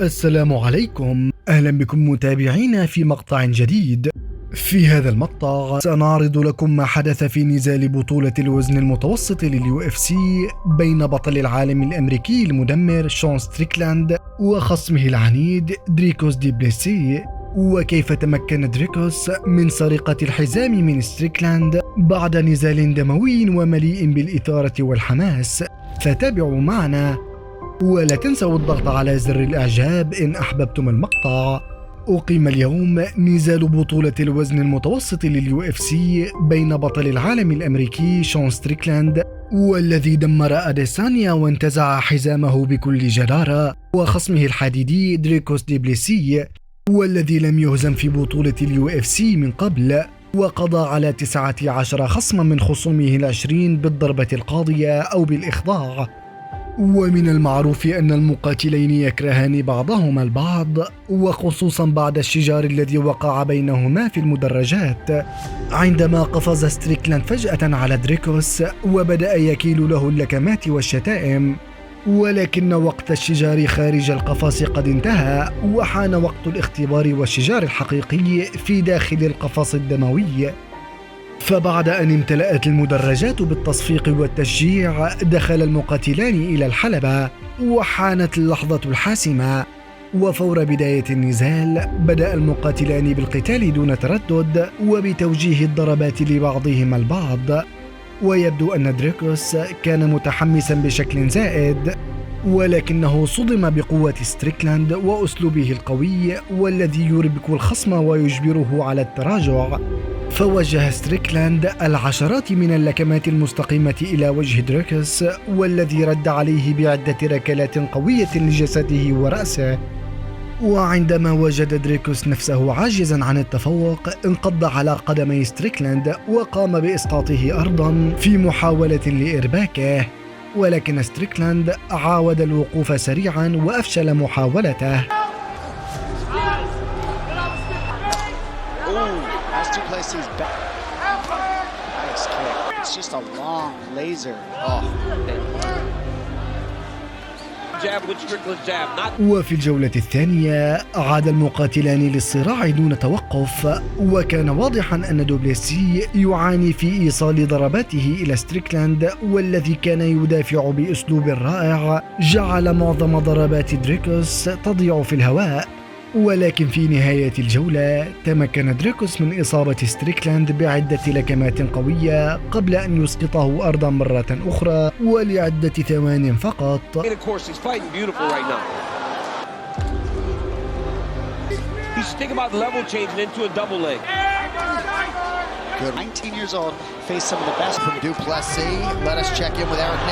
السلام عليكم، أهلا بكم متابعينا في مقطع جديد. في هذا المقطع سنعرض لكم ما حدث في نزال بطولة الوزن المتوسط لليو اف سي بين بطل العالم الأمريكي المدمر شون ستريكلاند وخصمه العنيد دريكوس دي بليسي، وكيف تمكن دريكوس من سرقة الحزام من ستريكلاند بعد نزال دموي ومليء بالإثارة والحماس. فتابعوا معنا، ولا تنسوا الضغط على زر الإعجاب إن أحببتم المقطع. أقيم اليوم نزال بطولة الوزن المتوسط لليو اف سي بين بطل العالم الأمريكي شون ستريكلاند والذي دمر أديسانيا وانتزع حزامه بكل جدارة، وخصمه الحديدي دريكوس دي بليسي والذي لم يهزم في بطولة اليو اف سي من قبل، وقضى على 19 خصما من خصومه 20 بالضربة القاضية أو بالإخضاع. ومن المعروف أن المقاتلين يكرهان بعضهما البعض، وخصوصا بعد الشجار الذي وقع بينهما في المدرجات، عندما قفز ستريكلاند فجأة على دريكوس وبدأ يكيل له اللكمات والشتائم. ولكن وقت الشجار خارج القفص قد انتهى، وحان وقت الاختبار والشجار الحقيقي في داخل القفص الدموي. فبعد أن امتلأت المدرجات بالتصفيق والتشجيع، دخل المقاتلان إلى الحلبة، وحانت اللحظة الحاسمة. وفور بداية النزال بدأ المقاتلان بالقتال دون تردد وبتوجيه الضربات لبعضهما البعض. ويبدو أن دريكوس كان متحمسا بشكل زائد، ولكنه صدم بقوة ستريكلاند وأسلوبه القوي والذي يربك الخصم ويجبره على التراجع. فوجه ستريكلاند العشرات من اللكمات المستقيمة إلى وجه دريكوس، والذي رد عليه بعدة ركلات قوية لجسده ورأسه. وعندما وجد دريكوس نفسه عاجزا عن التفوق، انقض على قدمي ستريكلاند وقام بإسقاطه أرضا في محاولة لإرباكه، ولكن ستريكلاند عاود الوقوف سريعا وأفشل محاولته. وفي الجولة الثانية عاد المقاتلان للصراع دون توقف، وكان واضحا أن دوبليسي يعاني في إيصال ضرباته إلى ستريكلاند، والذي كان يدافع بأسلوب رائع جعل معظم ضربات دريكوس تضيع في الهواء. ولكن في نهاية الجولة تمكن دريكوس من إصابة ستريكلاند بعدة لكمات قوية قبل أن يسقطه أرضا مرة أخرى ولعدة ثوان فقط.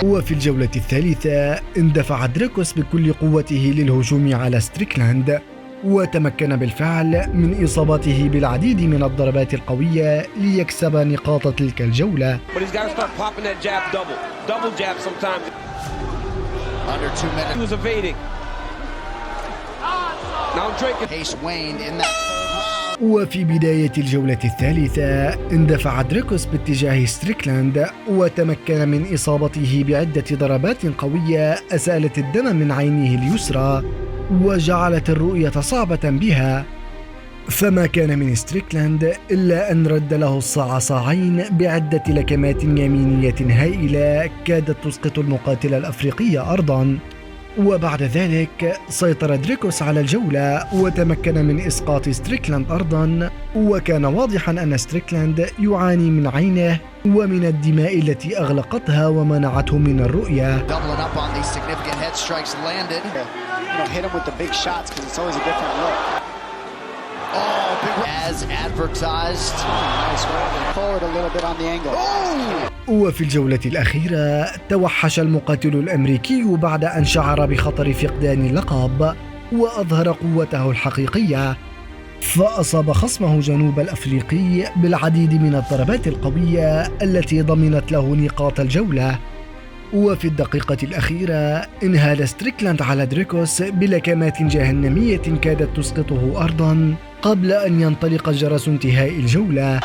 وفي الجولة الثالثة اندفع دريكوس بكل قوته للهجوم على ستريكلاند، وتمكن بالفعل من إصابته بالعديد من الضربات القوية ليكسب نقاط تلك الجولة. وفي بداية الجولة الثالثة اندفع دريكوس باتجاه ستريكلاند، وتمكن من إصابته بعدة ضربات قوية أسالت الدم من عينه اليسرى وجعلت الرؤية صعبة بها. فما كان من ستريكلاند إلا أن رد له الصعصاعين بعدة لكمات يمينية هائلة كادت تسقط المقاتل الأفريقي أرضا. وبعد ذلك سيطر دريكوس على الجولة وتمكن من إسقاط ستريكلاند أرضا، وكان واضحا أن ستريكلاند يعاني من عينه ومن الدماء التي أغلقتها ومنعته من الرؤية. وفي الجولة الأخيرة توحش المقاتل الأمريكي بعد أن شعر بخطر فقدان اللقب وأظهر قوته الحقيقية، فأصاب خصمه جنوب الأفريقي بالعديد من الضربات القوية التي ضمنت له نقاط الجولة. وفي الدقيقة الأخيرة انهال ستريكلاند على دريكوس بلكمات جهنمية كادت تسقطه أرضا قبل أن ينطلق جرس انتهاء الجولة.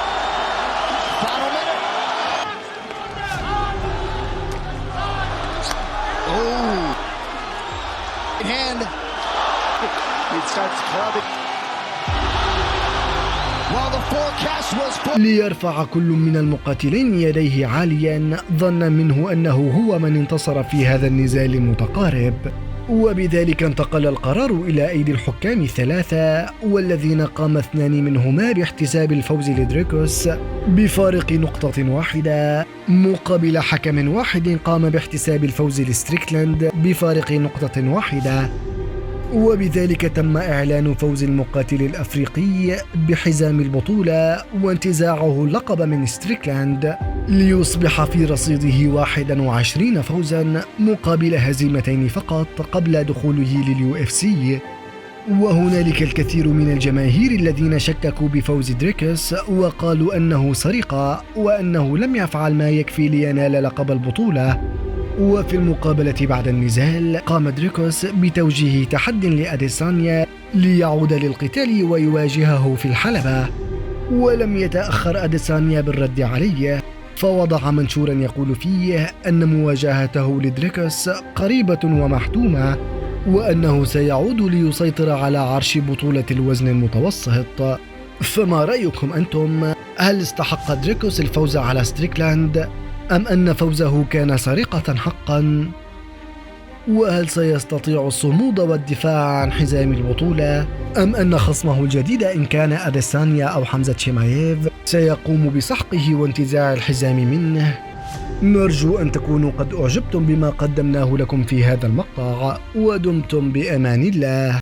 ليرفع كل من المقاتلين يديه عاليا ظنا منه أنه هو من انتصر في هذا النزال المتقارب، وبذلك انتقل القرار إلى أيدي الحكام الثلاثة، والذين قام اثنان منهما باحتساب الفوز لدريكوس بفارق نقطة واحدة، مقابل حكم واحد قام باحتساب الفوز لستريكلاند بفارق نقطة واحدة. وبذلك تم إعلان فوز المقاتل الأفريقي بحزام البطولة وانتزاعه اللقب من ستريكلاند، ليصبح في رصيده 21 فوزا مقابل هزيمتين فقط قبل دخوله للUFC. وهنالك الكثير من الجماهير الذين شككوا بفوز دريكوس وقالوا أنه سرقة وأنه لم يفعل ما يكفي لينال لقب البطولة. وفي المقابلة بعد النزال قام دريكوس بتوجيه تحد لأديسانيا ليعود للقتال ويواجهه في الحلبة، ولم يتأخر أديسانيا بالرد عليه، فوضع منشورا يقول فيه أن مواجهته لدريكوس قريبة ومحتومة، وأنه سيعود ليسيطر على عرش بطولة الوزن المتوسط. فما رأيكم أنتم؟ هل استحق دريكوس الفوز على ستريكلاند أم أن فوزه كان سرقة حقا؟ وهل سيستطيع الصمود والدفاع عن حزام البطولة أم أن خصمه الجديد إن كان أديسانيا أو حمزة شيمايف سيقوم بسحقه وانتزاع الحزام منه؟ نرجو أن تكونوا قد أعجبتم بما قدمناه لكم في هذا المقطع، ودمتم بأمان الله.